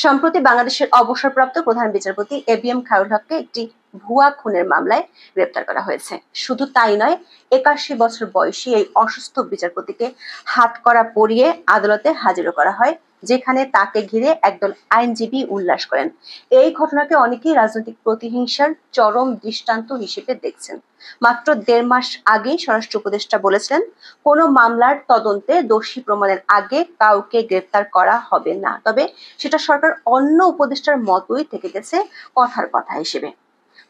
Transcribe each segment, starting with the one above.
সম্প্রতি বাংলাদেশের অবসরপ্রাপ্ত প্রধান বিচারপতি এবিএম খায়রুল হককে একটি ভুয়া খুনের মামলায় গ্রেপ্তার করা হয়েছে। শুধু তাই নয়, ৮১ বছর বয়সী এই অসুস্থ বিচারপতিকে হাতকড়া পরিয়ে আদালতে হাজির করা হয়, যেখানে তাকে ঘিরে একদল আইনজীবী উল্লাস করেন। এই ঘটনাকে অনেকেই রাজনৈতিক প্রতিহিংসার চরম দৃষ্টান্ত হিসেবে দেখছেন। মাত্র ১.৫ মাস আগেই স্বরাষ্ট্র উপদেষ্টা বলেছিলেন, কোনো মামলার তদন্তে দোষী প্রমাণের আগে কাউকে গ্রেপ্তার করা হবে না। তবে সেটা সরকার অন্য উপদেষ্টার মতোই থেকে গেছে কথার কথা হিসেবে।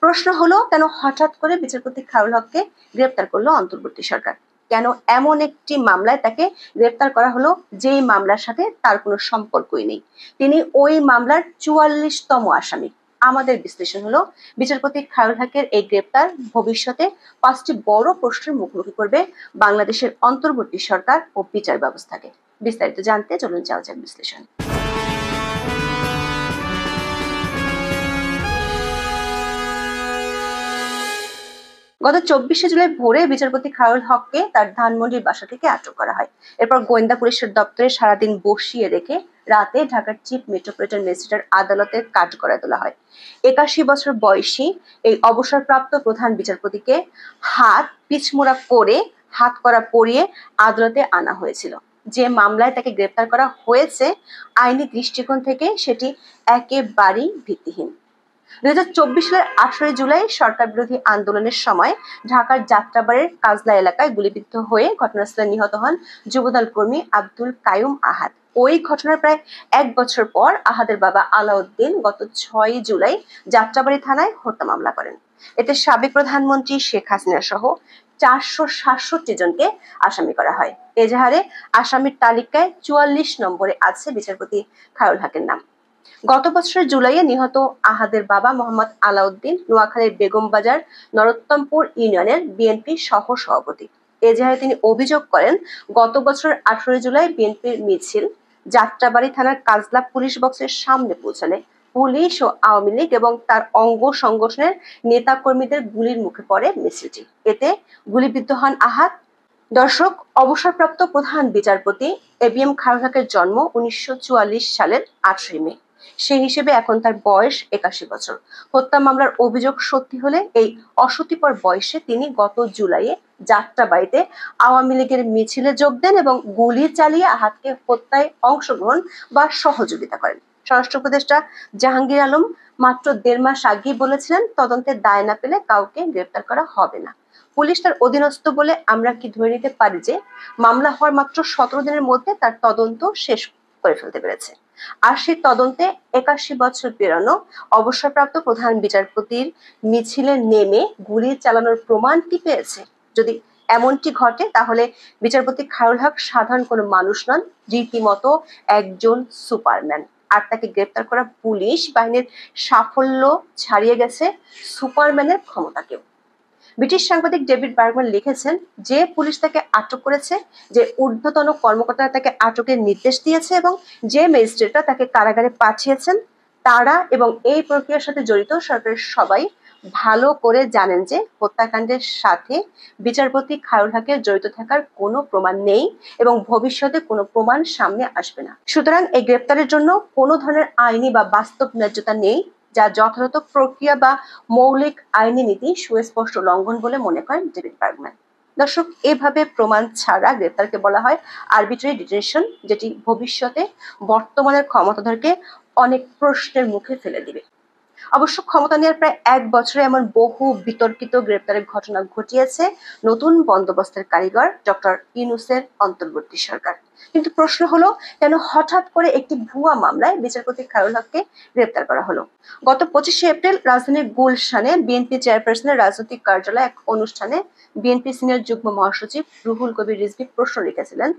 প্রশ্ন হলো, কেন হঠাৎ করে বিচারপতি খায়রুল হককে গ্রেপ্তার করলো অন্তর্বর্তী সরকার? কেন এমন একটি মামলায় তাকে গ্রেপ্তার করা হলো যেই মামলার সাথে তার কোনো সম্পর্কই নেই? তিনি ওই মামলার ৪৪তম আসামি। আমাদের বিশ্লেষণ হলো, বিচারপতি খায়রুল হকের এই গ্রেপ্তার ভবিষ্যতে ৫টি বড় প্রশ্নের মুখোমুখি করবে বাংলাদেশের অন্তর্বর্তী সরকার ও বিচার ব্যবস্থাকে। বিস্তারিত জানতে চলুন যাওয়া যাক বিশ্লেষণ। গত ২৪শে জুলাই ভোরে বিচারপতি খায়রুল হককে তার ধানমন্ডির বাসা থেকে আটক করা হয়। এরপর গোয়েন্দা পুলিশের দপ্তরে সারাদিন বসিয়ে রেখে রাতে ঢাকার চিফ মেট্রোপলিটন ম্যাজিস্ট্রেট আদালতের কাঠগড়ায় তোলা হয়। ৮১ বছর বয়সী এই অবসরপ্রাপ্ত প্রধান বিচারপতিকে হাত পিছমোড়া করে হাতকড়া পরিয়ে আদালতে আনা হয়েছিল। যে মামলায় তাকে গ্রেপ্তার করা হয়েছে, আইনি দৃষ্টিকোণ থেকে সেটি একেবারেই ভিত্তিহীন। ২০২৪ সালের ১৮ জুলাই সরকার বিরোধী আন্দোলনের সময় ঢাকার যাত্রাবাড়ির কাজলা এলাকায় গুলিবিদ্ধ হয়ে ঘটনাস্থলে নিহত হন যুবদল কর্মী আব্দুল কাইয়ুম আহাদ। ওই ঘটনার প্রায় ১ বছর পর আহাদের বাবা আলাউদ্দিন গত ৬ জুলাই যাত্রাবাড়ি থানায় হত্যা মামলা করেন। এতে সাবেক প্রধানমন্ত্রী শেখ হাসিনা সহ ৪৬৭ জনকে আসামি করা হয়। এজাহারে আসামির তালিকায় ৪৪ নম্বরে আছে বিচারপতি খায়রুল হকের নাম। গত বছরের জুলাইয়ে নিহত আহাদের বাবা মোহাম্মদ আলাউদ্দিন নোয়াখালীর বেগমবাজার নরোত্তমপুর ইউনিয়নের বিএনপির সহ সভাপতি। এজাহারে তিনি অভিযোগ করেন, গত বছরের ১৮ জুলাই বিএনপির মিছিল যাত্রাবাড়ি থানার কাজলা পুলিশ বক্সের সামনে পৌঁছালে পুলিশ ও আওয়ামী লীগ এবং তার অঙ্গ সংগঠনের নেতা কর্মীদের গুলির মুখে পড়ে মিছিলটি। এতে গুলিবিদ্ধ হন আহাদ। দর্শক, অবসরপ্রাপ্ত প্রধান বিচারপতি এবিএম খায়রুল হকের জন্ম ১৯৪৪ সালের ৮ই মে। সেই হিসেবে এখন তার বয়স ৮১ বছর। হত্যা মামলার অভিযোগ সত্যি হলে এই অশীতিপর বয়সে তিনি গত জুলাইয়ে যাত্রাবাড়িতে আওয়ামী লীগের মিছিলে যোগ দেন এবং গুলি চালিয়ে আহাদকে হত্যায় অংশগ্রহণ বা সহযোগিতা করেন। স্বরাষ্ট্র উপদেষ্টা জাহাঙ্গীর আলম মাত্র ১.৫ মাস আগেই বলেছিলেন, তদন্তের দায় না পেলে কাউকে গ্রেপ্তার করা হবে না। পুলিশ তার অধীনস্থ বলে আমরা কি ধরে নিতে পারি যে মামলা হওয়ার মাত্র ১৭ দিনের মধ্যে তার তদন্ত শেষ করে ফেলতে পেরেছে? আর সেই তদন্তে ৮১ বছর পেরানো অবসরপ্রাপ্ত প্রধান বিচারপতির মিছিলে নেমে গুলি চালানোর প্রমাণ কি পেয়েছে? যদি এমনটি ঘটে, তাহলে বিচারপতি খায়রুল হক সাধারণ কোনো মানুষ নন, রীতিমতো একজন সুপারম্যান। আর তাকে গ্রেপ্তার করা পুলিশ বাহিনীর সাফল্য ছাড়িয়ে গেছে সুপারম্যানের ক্ষমতাকেও। ব্রিটিশ সাংবাদিক ডেভিড বার্গম্যান লিখেছেন, যে পুলিশ তাকে আটক করেছে, যে ঊর্ধ্বতন কর্মকর্তারা তাকে আটকের নির্দেশ দিয়েছে এবং যে ম্যাজিস্ট্রেটরা তাকে কারাগারে পাঠিয়েছেন, তারা এবং এই প্রক্রিয়ার সাথে জড়িত সরকারের সবাই ভালো করে জানেন যে হত্যাকাণ্ডের সাথে বিচারপতি খায়রুল হকের জড়িত থাকার কোনো প্রমাণ নেই এবং ভবিষ্যতে কোনো প্রমাণ সামনে আসবে না। সুতরাং এই গ্রেপ্তারের জন্য কোনো ধরনের আইনি বা বাস্তব ন্যায্যতা নেই, যা যথাযথ প্রক্রিয়া বা মৌলিক আইনি নীতি সুস্পষ্ট লঙ্ঘন বলে মনে করেন ডেভিড বার্গম্যান। দর্শক, এভাবে প্রমাণ ছাড়া গ্রেপ্তারকে বলা হয় আরবিট্রারি ডিটেনশন, যেটি ভবিষ্যতে বর্তমানের ক্ষমতাধরকে অনেক প্রশ্নের মুখে ফেলে দিবে। অবশ্য ক্ষমতা নেওয়ার প্রায় ১ বছরে এমন বহু বিতর্কিত গ্রেপ্তারের ঘটনা ঘটিয়েছে নতুন বন্দোবস্তের কারিগর ডক্টর ইউনূসের অন্তর্বর্তী সরকার। কিন্তু প্রশ্ন হলো, কেন হঠাৎ করে একটি ভুয়া মামলায় বিচারপতি খায়রুল হককে গ্রেপ্তার করা হলো? গত ২৫শে এপ্রিল রাজধানীর গুলশানে বিএনপি চেয়ারপারসনের রাজনৈতিক কার্যালয়ে এক অনুষ্ঠানে বিএনপি সিনিয়র যুগ্ম মহাসচিব রুহুল কবির রিজভী প্রশ্ন রেখেছিলেন,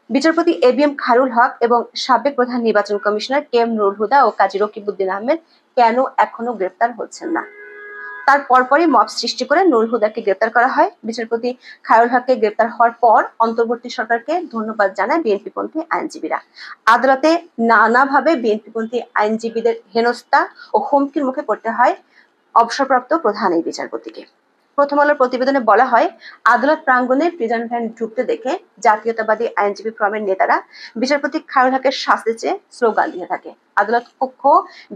বিচারপতি এবিএম খায়রুল হক এবং সাবেক প্রধান নির্বাচন commissioner K M Nurul Huda ও কাজী রকিবউদ্দিন আহমেদ কেন এখনো গ্রেপ্তার হচ্ছেন না? তার পরপরই মব সৃষ্টি করে নুরুল হুদাকে গ্রেপ্তার করা হয়। বিচারপতি খায়রুল হককে গ্রেপ্তার হওয়ার পর অন্তর্বর্তী সরকারকে ধন্যবাদ জানায় বিএনপিপন্থী আইনজীবীরা। আদালতে নানাভাবে বিএনপিপন্থী আইনজীবীদের হেনস্থা ও হুমকির মুখে পড়তে হয় অবসরপ্রাপ্ত প্রধান এই বিচারপতিকে। প্রথম আলোর প্রতিবেদনে বলা হয়, আদালত প্রাঙ্গণে প্রিজন ভ্যান ঢুকতে দেখে জাতীয়তাবাদী আইনজীবী ফোরামের নেতারা বিচারপতি খায়রুল হকের শাস্তি চেয়ে স্লোগান দিয়ে থাকে। আদালত কক্ষ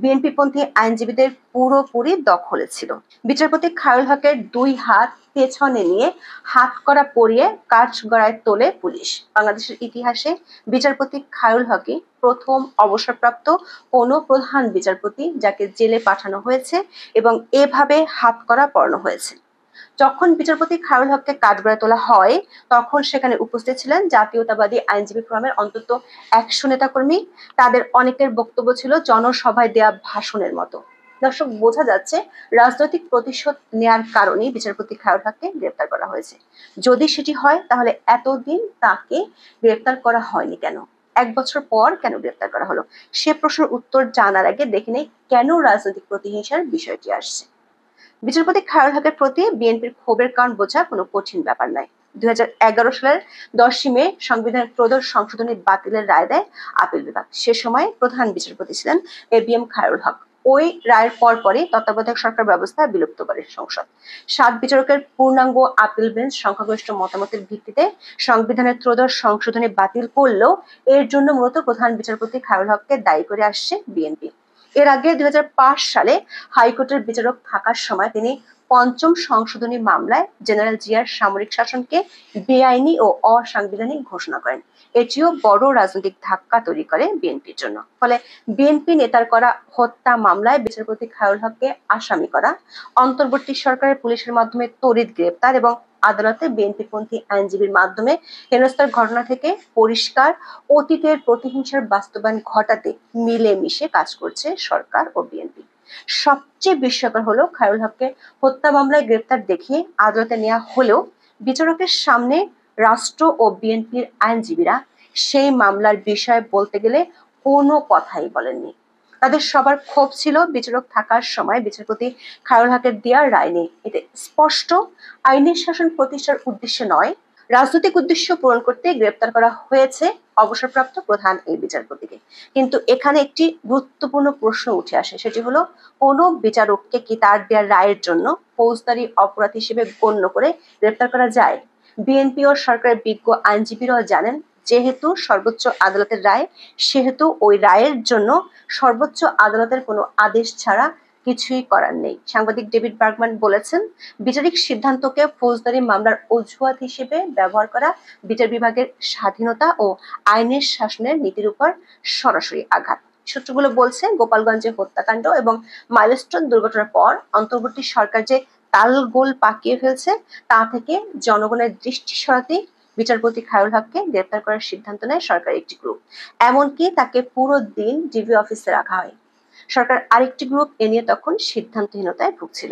বিএনপিপন্থী আইনজীবীদের পুরোপুরি দখলে ছিল। বিচারপতি খায়রুল হকের দুই হাত পেছনে নিয়ে হাতকড়া পরিয়ে কাঠগড়ায় তোলে পুলিশ। বাংলাদেশের ইতিহাসে বিচারপতি খায়রুল হকই প্রথম অবসরপ্রাপ্ত কোনো প্রধান বিচারপতি যাকে জেলে পাঠানো হয়েছে এবং এভাবে হাতকড়া পরানো হয়েছে। যখন বিচারপতি খায়রুল হককে কাঠগড়ায় তোলা হয়, তখন সেখানে উপস্থিত ছিলেন জাতীয়তাবাদী আইনজীবী ফোরামের অন্তত 100 নেতাকর্মী। তাদের অনেকের বক্তব্য ছিল জনসভায় দেয়া ভাষণের মতো। দর্শক, বোঝা যাচ্ছে রাজনৈতিক প্রতিশোধ নেয়ার কারণেই বিচারপতি খায়রুল হককে গ্রেপ্তার করা হয়েছে। যদি সেটি হয়, তাহলে এতদিন তাকে গ্রেপ্তার করা হয়নি কেন? 1 বছর পর কেন গ্রেপ্তার করা হলো? সে প্রশ্নের উত্তর জানার আগে দেখে নেই কেন রাজনৈতিক প্রতিহিংসার বিষয়টি আসছে। বিচারপতি খায়রুল হকের প্রতি বিএনপির ক্ষোভের কারণ বোঝা কোনো কঠিন ব্যাপার নয়। 2011 সালের 10 মে সংবিধান ত্রয়োদশ সংশোধনী বাতিলের রায় দেয় আপিল বিভাগ। সে সময় প্রধান বিচারপতি ছিলেন এবিএম খায়রুল হক। ওই রায়ের পরপরই তত্ত্বাবধায়ক সরকার ব্যবস্থা বিলুপ্ত করে সংসদ। 7 বিচারকের পূর্ণাঙ্গ আপিল বেঞ্চ সংখ্যাগরিষ্ঠ মতামতের ভিত্তিতে সংবিধানের ত্রয়োদশ সংশোধনী বাতিল করলেও এর জন্য মূলত প্রধান বিচারপতি খায়রুল হককে দায়ী করে আসছে বিএনপি। এর আগে 2005 সালে হাইকোর্টের বিচারক থাকার সময় তিনি পঞ্চম সংশোধনী মামলায় জেনারেল জিয়ার সামরিক শাসনকে বেআইনি ও অসাংবিধানিক ঘোষণা করেন। এটিও বড় রাজনৈতিক ধাক্কা তৈরি করে বিএনপির জন্য। ফলে বিএনপি নেতার করা হত্যা মামলায় বিচারপতি খায়রুল হককে আসামি করা, অন্তর্বর্তী সরকারের পুলিশের মাধ্যমে তড়িৎ গ্রেপ্তার এবং আদালতে বিএনপিপন্থী আইনজীবীর মাধ্যমে হেনস্থার ঘটনা থেকে পরিষ্কার অতীতের প্রতিহিংসার বাস্তবায়ন ঘটাতে মিলেমিশে কাজ করছে সরকার ও বিএনপি। সবচেয়ে বিস্ময়কর হলো, খায়রুল হককে হত্যা মামলায় গ্রেপ্তার দেখিয়ে আদালতে নেওয়া হলেও বিচারকের সামনে রাষ্ট্র ও বিএনপির আইনজীবীরা সেই মামলার বিষয়ে বলতে গেলে কোনো কথাই বলেননি। তাদের সবার ক্ষোভ ছিল বিচারক থাকার সময় বিচারপতি খায়রুল হকের দেওয়া রায় নেই। এতে স্পষ্ট আইনের শাসন প্রতিষ্ঠার উদ্দেশ্যে নয়, রাজনৈতিক উদ্দেশ্য পূরণ করতে গ্রেপ্তার করা হয়েছে অবসরপ্রাপ্ত প্রধান এই বিচারপতিকে। কিন্তু এখানে একটি গুরুত্বপূর্ণ প্রশ্ন উঠে আসে, সেটি হলো কোনো বিচারককে কি তার দেওয়া রায়ের জন্য ফৌজদারি অপরাধ হিসেবে গণ্য করে গ্রেপ্তার করা যায়? বিএনপি ও সরকারের বিজ্ঞ আইনজীবীরাও জানেন, যেহেতু সর্বোচ্চ আদালতের রায়, সেহেতু ওই রায়ের জন্য সর্বোচ্চ আদালতের কোনো আদেশ ছাড়া কিছুই করার নেই। সাংবাদিক ডেভিড বার্গম্যান বলেছেন, বিচারিক সিদ্ধান্তকে ফৌজদারি মামলার অজুহাত হিসেবে ব্যবহার করা বিচার বিভাগের স্বাধীনতা ও আইনের শাসনের নীতির উপর সরাসরি আঘাত। সূত্রগুলো বলছে, গোপালগঞ্জে হত্যাকাণ্ড এবং মাইলস্টোন দুর্ঘটনার পর অন্তর্বর্তী সরকার যে তালগোল পাকিয়ে ফেলছে, তা থেকে জনগণের দৃষ্টি সরাতে বিচারপতি খায়রুল হককে গ্রেপ্তার করার সিদ্ধান্ত নেয় সরকারের একটি গ্রুপ। এমনকি তাকে পুরো দিন ডিবি অফিসে রাখা হয়। সরকার আরেকটি গ্রুপ এ নিয়ে তখন সিদ্ধান্তহীনতায় ভুগছিল।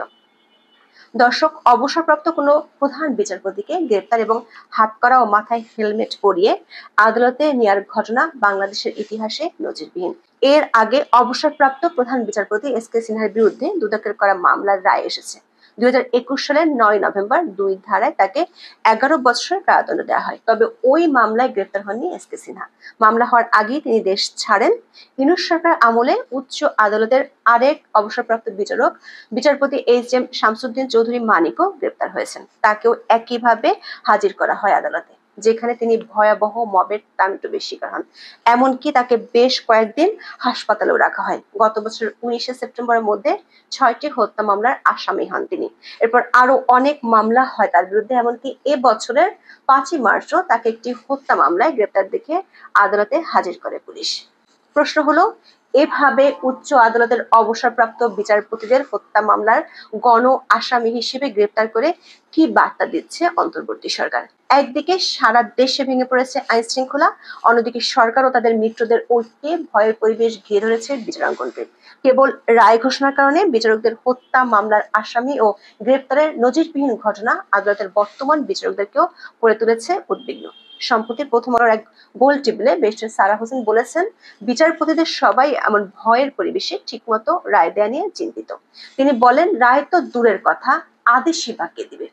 দর্শক, অবসরপ্রাপ্ত কোনো প্রধান বিচারপতিকে গ্রেপ্তার এবং হাতকড়া ও মাথায় হেলমেট পরিয়ে আদালতে নেওয়ার ঘটনা বাংলাদেশের ইতিহাসে নজিরবিহীন। এর আগে অবসরপ্রাপ্ত প্রধান বিচারপতি এস.কে সিনহার বিরুদ্ধে দুদকের করা মামলার রায় এসেছে। 2021 সালের 9 নভেম্বর 2 ধারায় তাকে 11 বছরের কারাদণ্ড দেওয়া হয়। তবে ওই মামলায় গ্রেপ্তার হননি এস.কে সিনহা। মামলা হওয়ার আগেই তিনি দেশ ছাড়েন। ইউনূস সরকার আমলে উচ্চ আদালতের আরেক অবসরপ্রাপ্ত বিচারক বিচারপতি এইচ.এম. শামসুদ্দিন চৌধুরী মানিকও গ্রেপ্তার হয়েছেন। তাকেও একইভাবে হাজির করা হয় আদালতে, যেখানে তিনি ভয়াবহ মবের তাণ্ডবে শিকার হন। এমনকি তাকে বেশ কয়েকদিন হাসপাতালেও রাখা হয়। গত বছর 19 সেপ্টেম্বরের মধ্যে 6টি হত্যা মামলার আসামি হন তিনি। এরপর আরো অনেক মামলা হয় তার বিরুদ্ধে। এমনকি এ বছরের 5 মার্চও তাকে একটি হত্যা মামলায় গ্রেপ্তার দেখিয়ে আদালতে হাজির করে পুলিশ। প্রশ্ন হলো, এভাবে উচ্চ আদালতের অবসরপ্রাপ্ত বিচারপতিদের হত্যা মামলার গণ আসামি হিসেবে গ্রেপ্তার করে কি বার্তা দিচ্ছে অন্তর্বর্তী সরকার? একদিকে সারা দেশে ভেঙে পড়েছে আইন শৃঙ্খলা, অন্যদিকে সরকার ও তাদের মিত্রদের ঐক্যে ভয়ের পরিবেশ ঘিরে ধরেছে বিচারাঙ্গনকে। কেবল রায় ঘোষণার কারণে বিচারকদের হত্যা মামলার আসামি ও গ্রেপ্তারের নজিরবিহীন ঘটনা আদালতের বর্তমান বিচারকদেরকেও করে তুলেছে উদ্বিগ্ন। সম্প্রতি প্রথম আলোর এক গোল টেবিলে ব্যারিস্টার সারা হোসেন বলেছেন, বিচারপতিদের সবাই এমন ভয়ের পরিবেশে ঠিকমতো রায় দেয়া নিয়ে চিন্তিত। তিনি বলেন, রায় তো দূরের কথা, আদেশই বা কে দিবে?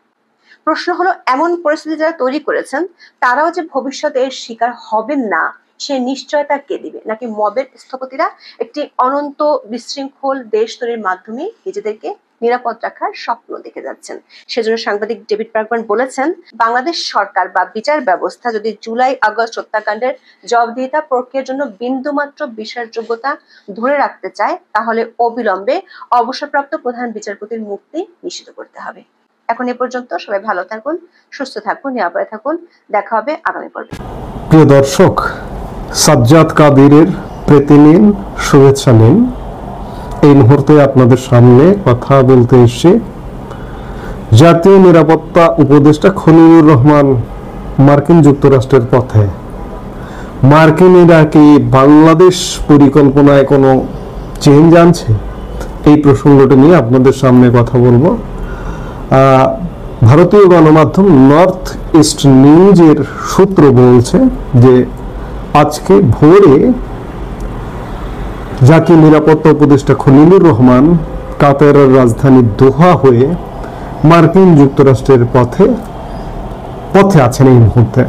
প্রশ্ন হলো, এমন পরিস্থিতি যারা তৈরি করেছেন তারাও যে ভবিষ্যতে এর শিকার হবেন না, সে নিশ্চয়তা কে দিবে? নাকি মবের স্থপতিরা একটি অনন্ত বিশৃঙ্খল দেশ তৈরির মাধ্যমে নিজেদেরকে নিরাপদ রাখার স্বপ্ন দেখে যাচ্ছেন। সেজন্য সাংবাদিক ডেভিড বার্গম্যান বলেছেন, বাংলাদেশ সরকার বা বিচার ব্যবস্থা যদি জুলাই আগস্ট হত্যাকাণ্ডের জবাবদিহিতা প্রক্রিয়ার জন্য বিন্দুমাত্র বিশ্বাসযোগ্যতা ধরে রাখতে চায়, তাহলে অবিলম্বে অবসরপ্রাপ্ত প্রধান বিচারপতির মুক্তি নিশ্চিত করতে হবে। এখন এ পর্যন্ত। সবাই ভালো থাকুন, সুস্থ থাকুন, নিরাপদে থাকুন। দেখা হবে আগামী পর্বে। প্রিয় দর্শক, সাজ্জাদ কাদিরের প্রীতি নিন, শুভেচ্ছা নিন। এই মুহূর্তে আপনাদের সামনে কথা বলতে এসে জাতীয় নিরাপত্তা উপদেষ্টা খলিলুর রহমান মার্কিন যুক্তরাষ্ট্রের পথে। মার্কিনিরা কি বাংলাদেশ পরিকল্পনায় কোনো চেঞ্জ আনছে? এই প্রসঙ্গটি নিয়ে আপনাদের সামনে কথা বলবো। ভারতীয় গণমাধ্যম নর্থ ইস্ট নিউজের সূত্র বলছে যে আজকে ভোরে জাতীয় নিরাপত্তা উপদেষ্টা খলিলুর রহমান কাতারের রাজধানী দোহা হয়ে মার্কিন যুক্তরাষ্ট্রের পথে আছেন। এই মুহূর্তে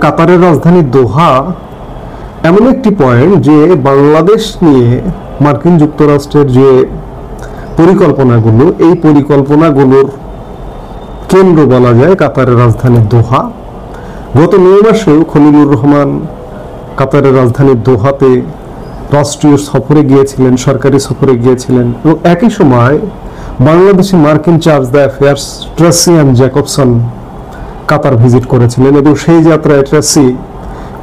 কাতারের রাজধানী দোহা এমন একটি পয়েন্ট যে বাংলাদেশ নিয়ে মার্কিন যুক্তরাষ্ট্রের যে পরিকল্পনাগুলো, এই পরিকল্পনাগুলোর কেন্দ্র বলা যায় কাতারের রাজধানী দোহা। গত মে মাসেও খলিলুর রহমান কাতারের রাজধানী দোহাতে রাষ্ট্রীয় সফরে গিয়েছিলেন, সরকারি সফরে গিয়েছিলেন এবং একই সময় বাংলাদেশে মার্কিন charge the affairs Tracy Jacobson Qatar visit করেছিলেন এবং সেই যাত্রায় ট্রেসি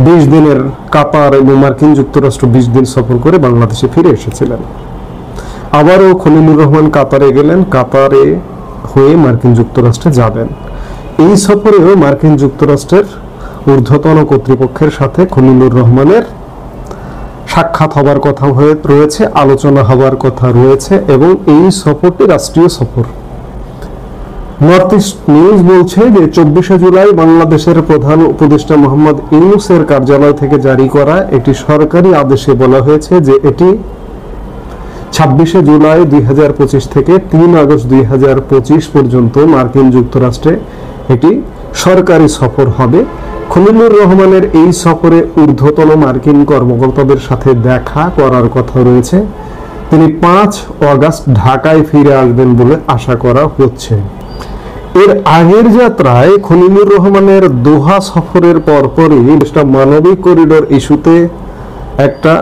20 দিনের কাতার এবং মার্কিন যুক্তরাষ্ট্র 20 দিন সফর করে বাংলাদেশে ফিরে এসেছিলেন। আবারও খলিলুর রহমান কাতারে গেলেন, কাতারে হয়ে মার্কিন যুক্তরাষ্ট্রে যাবেন। এই সফরেও মার্কিন যুক্তরাষ্ট্রের ঊর্ধ্বতন কর্তৃপক্ষের সাথে খলিলুর রহমানের সাক্ষাৎ হবার কথা রয়েছে, আলোচনা হবার কথা রয়েছে এবং এই সফরটি রাষ্ট্রীয় সফর। নর্থ ইস্ট নিউজ বলছে যে 24শে জুলাই বাংলাদেশের প্রধান উপদেষ্টা মোহাম্মদ ইউনূসের কার্যালয় থেকে জারি করা একটি সরকারি আদেশে বলা হয়েছে যে এটি 26শে জুলাই 2025 থেকে 3 আগস্ট 2025 পর্যন্ত মার্কিন যুক্তরাষ্ট্রে একটি সরকারি সফর হবে। খলিলুর রহমানের এই সফরে ঊর্ধ্বতন মার্কিন কর্মকর্তাদের সাথে দেখা করার কথা রয়েছে। তিনি 5 আগস্ট ঢাকায় ফিরে আসবেন বলে আশা করা হচ্ছে। এর আগের যাত্রায় খলিলুর রহমানের দোহা সফরের পরপরই মানবিক করিডোর ইস্যুতে একটা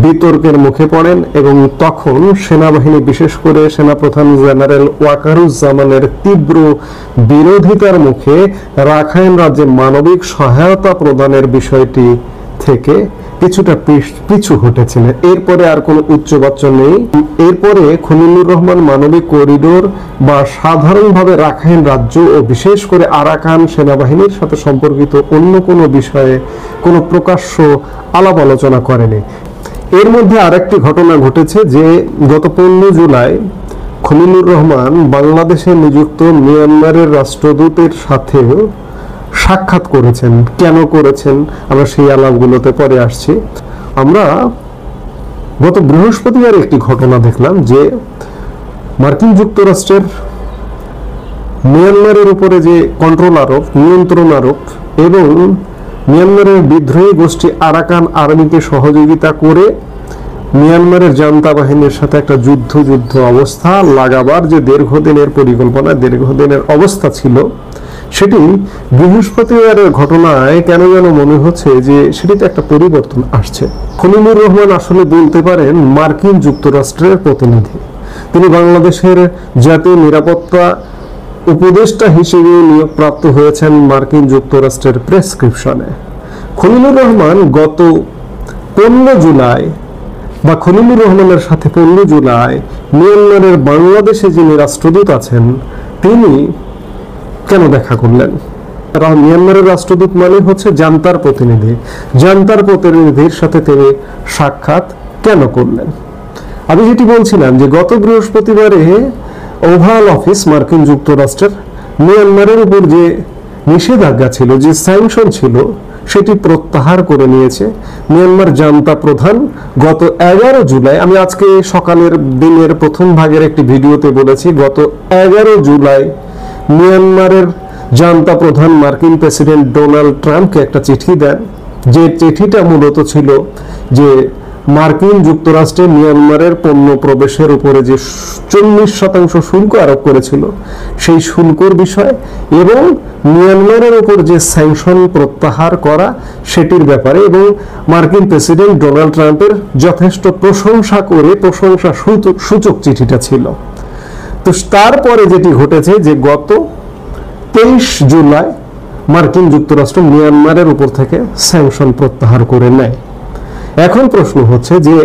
বিতর্কের মুখে পড়েন এবং তখন সেনাবাহিনী, বিশেষ করে সেনাপ্রধান জেনারেল ওয়াকারুজ্জামানের তীব্র বিরোধিতার মুখে রাখাইন রাজ্যে মানবিক সহায়তা প্রদানের বিষয়টি থেকে কিছুটা পিছু হটেছিলেন। এরপরে আর কোনো উচ্চবাচ্য নেই। এরপরে খলিলুর রহমান মানবিক করিডোর বা সাধারণভাবে রাখাইন রাজ্য ও বিশেষ করে আরাকান সেনাবাহিনীর সাথে সম্পর্কিত অন্য কোনো বিষয়ে কোনো প্রকাশ্য আলাপ আলোচনা করেনি। এর মধ্যে আরেকটি ঘটনা ঘটেছে যে গত 15 জুলাই খলিলুর রহমান বাংলাদেশে নিযুক্ত মিয়ানমারের রাষ্ট্রদূতের সাথেও সাক্ষাৎ করেছেন। কেন করেছেন আমরা সেই আলাপগুলোতে পরে আসছি। আমরা গত বৃহস্পতিবার একটি ঘটনা দেখলাম যে মার্কিন যুক্তরাষ্ট্রের মিয়ানমারের উপরে যে কন্ট্রোল আরোপ, নিয়ন্ত্রণ আরোপ এবং মিয়ানমারের বিদ্রোহী গোষ্ঠী আরাকান আর্মিকে সহযোগিতা করে মিয়ানমারের জান্তা বাহিনীর সাথে একটা যুদ্ধ অবস্থা লাগাবার যে দীর্ঘদিনের পরিকল্পনা, দীর্ঘদিনের অবস্থা ছিল, সেটি বৃহস্পতিবারের ঘটনায় কেন যেন মনে হচ্ছে যে সেটিতে একটা পরিবর্তন আসছে। খলিলুর রহমান আসলে বলতে পারেন মার্কিন যুক্তরাষ্ট্রের প্রতিনিধি। তিনি বাংলাদেশের জাতীয় নিরাপত্তা উপদেষ্টা হিসেবে নিয়োগপ্রাপ্ত হয়েছেন মার্কিন যুক্তরাষ্ট্রের প্রেসক্রিপশনে। খলিলুর রহমান গত 15 জুলাই বা খলিলুর রহমানের সাথে 15 জুলাই মিয়ানমারের বাংলাদেশে যিনি রাষ্ট্রদূত আছেন তিনি কেন দেখা করলেন? মিয়ানমারের রাষ্ট্রদূত মানে হচ্ছে জান্তার প্রতিনিধি। জান্তার প্রতিনিধির সাথে তিনি সাক্ষাৎ কেন করলেন? আমি যেটি বলছিলাম যে গত বৃহস্পতিবারে ওভাল অফিস মার্কিন যুক্তরাষ্ট্রের মিয়ানমারের উপর যে নিষেধাজ্ঞা ছিল, যে স্যাংশন ছিল, সেটি প্রত্যাহার করে নিয়েছে মিয়ানমার জান্তা প্রধান। গত 11 জুলাই, আমি আজকে সকালের দিনের প্রথম ভাগের একটি ভিডিওতে বলেছি, গত 11 জুলাই মিয়ানমারের জান্তা প্রধান মার্কিন প্রেসিডেন্ট ডোনাল্ড ট্রাম্পকে একটা চিঠি দেন, যে চিঠিটা মূলত ছিল যে মার্কিন যুক্তরাষ্ট্রে মিয়ানমারের পণ্য প্রবেশের উপরে যে 40% শুল্ক আরোপ করেছিল সেই শুল্কর বিষয় এবং মিয়ানমারের উপর যে স্যাংশন প্রত্যাহার করা সেটির ব্যাপারে এবং মার্কিন প্রেসিডেন্ট ডোনাল্ড ট্রাম্পের যথেষ্ট প্রশংসা করে প্রশংসা সূচক চিঠিটা ছিল। তো তারপরে যেটি ঘটেছে যে গত 23 জুলাই মার্কিন যুক্তরাষ্ট্র মিয়ানমারের উপর থেকে স্যাংশন প্রত্যাহার করে নেয়। এখন প্রশ্ন হচ্ছে যে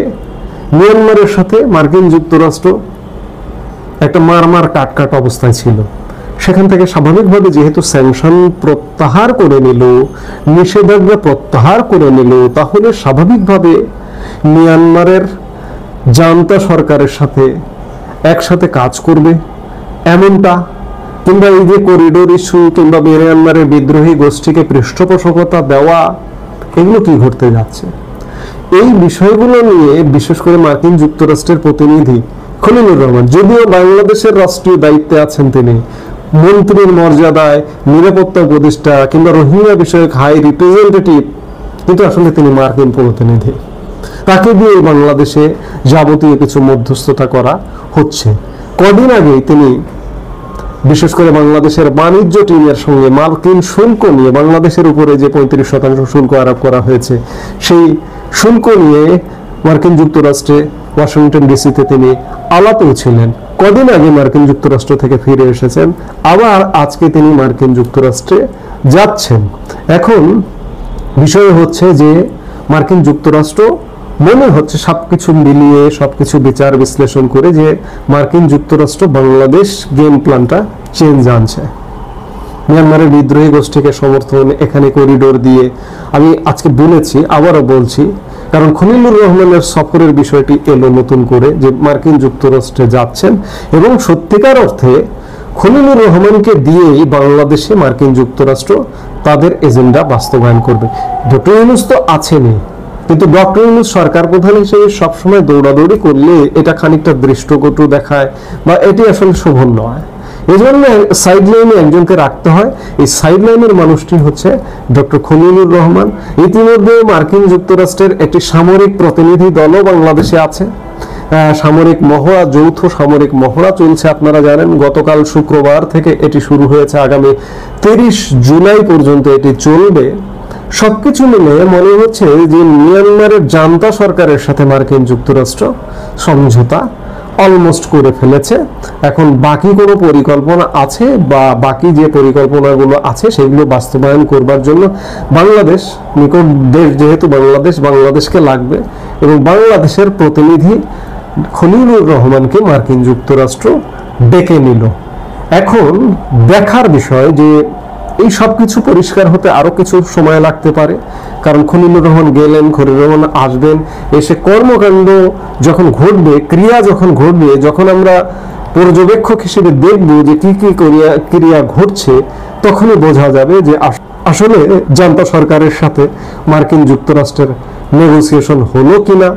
মিয়ানমারের সাথে মার্কিন যুক্তরাষ্ট্র একটা মারমার কাটকাট অবস্থায় ছিল, সেখান থেকে স্বাভাবিকভাবে যেহেতু স্যাংশন প্রত্যাহার করে নিল, নিষেধাজ্ঞা প্রত্যাহার করে নিল, তাহলে স্বাভাবিকভাবে মিয়ানমারের জান্তা সরকারের সাথে একসাথে কাজ করবে এমনটা, কিংবা এই যে করিডোর ইস্যু কিংবা মিয়ানমারের বিদ্রোহী গোষ্ঠীকে পৃষ্ঠপোষকতা দেওয়া, এগুলো কি ঘটতে যাচ্ছে? এই বিষয়গুলো নিয়ে বিশেষ করে মার্কিন যুক্তরাষ্ট্রের প্রতিনিধি খলিলুর রহমান, যদিও বাংলাদেশের রাষ্ট্রীয় দায়িত্বে আছেন, তিনি মন্ত্রীর মর্যাদায়, নিরাপত্তা উপদেষ্টা কিংবা রোহিঙ্গা বিষয়ক হাই রিপ্রেজেন্টেটিভ, কিন্তু আসলে তিনি মার্কিন প্রতিনিধি। তাকে দিয়ে বাংলাদেশে যাবতীয় কিছু মধ্যস্থতা করা হচ্ছে। কদিন আগেই তিনি বিশেষ করে বাংলাদেশের বাণিজ্য টিমের সঙ্গে মার্কিন শুল্ক নিয়ে, বাংলাদেশের উপরে যে 35% শুল্ক আরোপ করা হয়েছে সেই শুল্ক নিয়ে মার্কিন যুক্তরাষ্ট্রে ওয়াশিংটন ডিসিতে তিনি আলাপেও ছিলেন। কদিন আগে মার্কিন যুক্তরাষ্ট্র থেকে ফিরে এসেছেন, আবার আজকে তিনি মার্কিন যুক্তরাষ্ট্রে যাচ্ছেন। এখন বিষয় হচ্ছে যে মার্কিন যুক্তরাষ্ট্র মনে হচ্ছে সবকিছু মিলিয়ে সবকিছু বিচার বিশ্লেষণ করে যে মার্কিন যুক্তরাষ্ট্র বাংলাদেশ গেম প্ল্যানটা চেঞ্জ আনছে। মিয়ানমারের বিদ্রোহী গোষ্ঠীকে সমর্থন, এখানে করিডোর দিয়ে, আমি আজকে বলেছি আবারও বলছি, কারণ খলিলুর রহমানের সফরের বিষয়টি এলো নতুন করে যে মার্কিন যুক্তরাষ্ট্রে যাচ্ছেন এবং সত্যিকার অর্থে খলিলুর রহমানকে দিয়েই বাংলাদেশে মার্কিন যুক্তরাষ্ট্র তাদের এজেন্ডা বাস্তবায়ন করবে। ডক্টর ইউনূস তো আছেনই, কিন্তু ডক্টর ইউনূস সরকার প্রধান হিসেবে সবসময় দৌড়াদৌড়ি করলে এটা খানিকটা দৃষ্টকটু দেখায় বা এটি আসলে শোভন নয়। এই জন্য সাইড লাইনে একজনকে রাখতে হয়। এই সাইড লাইনের মানুষটি হচ্ছে ডক্টর খলিলুর রহমান। ইতিমধ্যে মার্কিন যুক্তরাষ্ট্রের একটি সামরিক প্রতিনিধি দলও বাংলাদেশে আছে। সামরিক মহড়া, যৌথ সামরিক মহড়া চলছে, আপনারা জানেন। গতকাল শুক্রবার থেকে এটি শুরু হয়েছে, আগামী 30 জুলাই পর্যন্ত এটি চলবে। সবকিছু মিলে মনে হচ্ছে যে মিয়ানমারের জান্তা সরকারের সাথে মার্কিন যুক্তরাষ্ট্র সমঝোতা অলমোস্ট করে ফেলেছে। এখন বাকি কোনো পরিকল্পনা আছে বা বাকি যে পরিকল্পনাগুলো আছে সেগুলো বাস্তবায়ন করবার জন্য বাংলাদেশ, নিকট দেশ যেহেতু বাংলাদেশকে লাগবে এবং বাংলাদেশের প্রতিনিধি খলিলুর রহমানকে মার্কিন যুক্তরাষ্ট্র ডেকে নিল। এখন দেখার বিষয় যে এই সব কিছু পরিষ্কার হতে আরো কিছু সময় লাগতে পারে, কারণ খলিলুর রহমান গেলেন, খলিলুর রহমান আসবেন, এসে কর্মকাণ্ড যখন ঘটবে, ক্রিয়া যখন ঘটবে, যখন আমরা পর্যবেক্ষক হিসেবে দেখব যে কি কি ক্রিয়া ঘটছে, তখনই বোঝা যাবে যে আসলে জান্তা সরকারের সাথে মার্কিন যুক্তরাষ্ট্রের নেগোসিয়েশন হলো কিনা,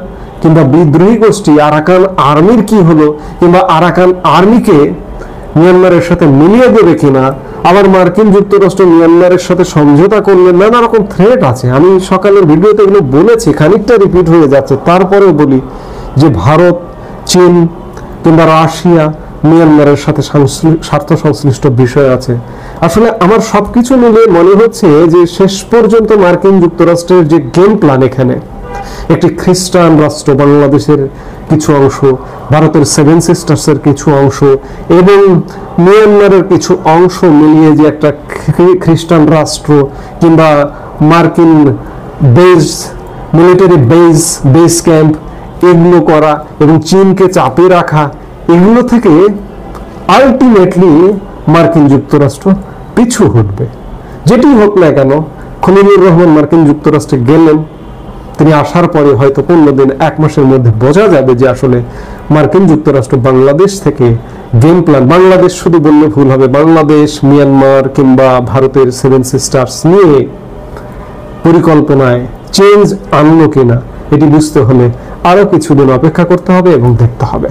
কিংবা বিদ্রোহী গোষ্ঠী আরাকান আর্মির কি হলো, কিংবা আরাকান আর্মিকে মিয়ানমারের সাথে মিলিয়ে দেবে কিনা, আবার মার্কিন যুক্তরাষ্ট্র মিয়ানমারের সাথে সমঝোতা করলে নানা রকম থ্রেট আছে। আমি সকালের ভিডিওতে এগুলো বলেছি, খানিকটা রিপিট হয়ে যাচ্ছে, তারপরেও বলি যে ভারত, চীন কিংবা রাশিয়া মিয়ানমারের সাথে স্বার্থ সংশ্লিষ্ট বিষয় আছে। আসলে আমার সবকিছু মিলে মনে হচ্ছে যে শেষ পর্যন্ত মার্কিন যুক্তরাষ্ট্রের যে গেম প্ল্যান, এখানে একটি খ্রিস্টান রাষ্ট্র, বাংলাদেশের কিছু অংশ, ভারতের 7 সিস্টার্সের কিছু অংশ এবং মিয়ানমারের কিছু অংশ মিলিয়ে যে একটা খ্রিস্টান রাষ্ট্র কিংবা মার্কিন বেস, মিলিটারি বেস ক্যাম্প, এগুলো করা এবং চীনকে চাপে রাখা, এগুলো থেকে আলটিমেটলি মার্কিন যুক্তরাষ্ট্র পিছু হটবে। যেটি হোক না কেন, খলিলুর রহমান মার্কিন যুক্তরাষ্ট্রে গেলেন, তিনি আসার পরে হয়তো 15 দিন 1 মাসের মধ্যে বোঝা যাবে যে আসলে মার্কিন যুক্তরাষ্ট্র বাংলাদেশ থেকে গেম প্ল্যান, বাংলাদেশ শুধু বললে ভুল হবে, বাংলাদেশ, মিয়ানমার কিংবা ভারতের 7 সিস্টার্স নিয়ে পরিকল্পনায় চেঞ্জ আনলো কিনা, এটি বুঝতে হলে আরো কিছুদিন অপেক্ষা করতে হবে এবং দেখতে হবে।